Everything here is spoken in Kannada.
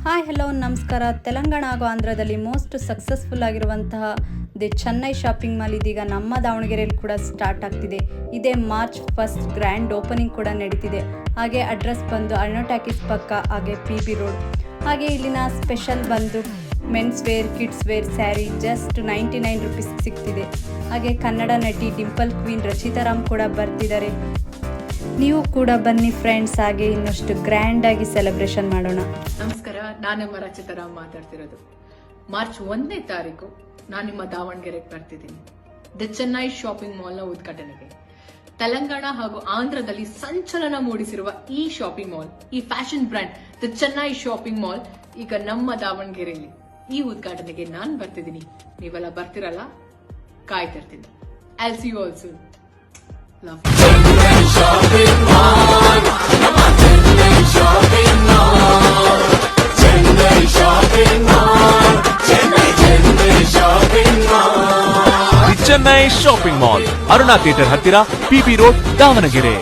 ಹಾಯ್ ಹಲೋ ನಮಸ್ಕಾರ. ತೆಲಂಗಾಣ ಹಾಗೂ ಆಂಧ್ರದಲ್ಲಿ ಮೋಸ್ಟ್ ಸಕ್ಸಸ್ಫುಲ್ ಆಗಿರುವಂತಹ ದಿ ಚೆನ್ನೈ ಶಾಪಿಂಗ್ ಮಾಲ್ ಇದೀಗ ನಮ್ಮ ದಾವಣಗೆರೆಯಲ್ಲಿ ಕೂಡ ಸ್ಟಾರ್ಟ್ ಆಗ್ತಿದೆ. ಇದೇ ಮಾರ್ಚ್ 1 ಗ್ರ್ಯಾಂಡ್ ಓಪನಿಂಗ್ ಕೂಡ ನಡೀತಿದೆ. ಹಾಗೆ ಅಡ್ರೆಸ್ ಬಂದು ಅರ್ನೋ ಟಾಕೀಸ್ ಪಕ್ಕ, ಹಾಗೆ PB ರೋಡ್. ಹಾಗೆ ಇಲ್ಲಿನ ಸ್ಪೆಷಲ್ ಬಂದು men's wear, kids wear sari just 99 rupees ಸಿಗ್ತಿದೆ. ಹಾಗೆ ಕನ್ನಡ ನಟಿ ಡಿಂಪಲ್ ಕ್ವೀನ್ ರಚಿತಾರಾಮ್ ಕೂಡ ಬರ್ತಿದ್ದಾರೆ. ನೀವು ಕೂಡ ಬನ್ನಿ ಫ್ರೆಂಡ್ಸ್, ಹಾಗೆ ಇನ್ನಷ್ಟು ಗ್ರ್ಯಾಂಡ್ ಆಗಿ ಸೆಲೆಬ್ರೇಷನ್ ಮಾಡೋಣ. ನಮಸ್ಕಾರ, ನಾನು ನಿಮ್ಮ ರಚಿತಾರಾಮ್ ಮಾತಾಡ್ತಿರೋದು. ಮಾರ್ಚ್ 1ನೇ ತಾರೀಕು ನಾನು ನಿಮ್ಮ ದಾವಣಗೆರೆಗೆ ಬರ್ತಿದ್ದೀನಿ ದಿ ಚೆನ್ನೈ ಶಾಪಿಂಗ್ ಮಾಲ್ ನ ಉದ್ಘಾಟನೆಗೆ. ತೆಲಂಗಾಣ ಹಾಗೂ ಆಂಧ್ರದಲ್ಲಿ ಸಂಚಲನ ಮೂಡಿಸಿರುವ ಈ ಶಾಪಿಂಗ್ ಮಾಲ್, ಈ fashion brand the Chennai shopping mall ಈಗ ನಮ್ಮ ದಾವಣಗೆರೆಯಲ್ಲಿ ಈ ಉದ್ಘಾಟನೆಗೆ ನಾನು ಬರ್ತಿದ್ದೀನಿ. ನೀವೆಲ್ಲ ಬರ್ತಿರಲ್ಲ, ಕಾಯ್ತಿರ್ತೀನಿ. I'll see you all soon. Love. Chennai shopping mall, Aruna theatre ಹತ್ತಿರ, PB ರೋಡ್, ದಾವಣಗೆರೆ.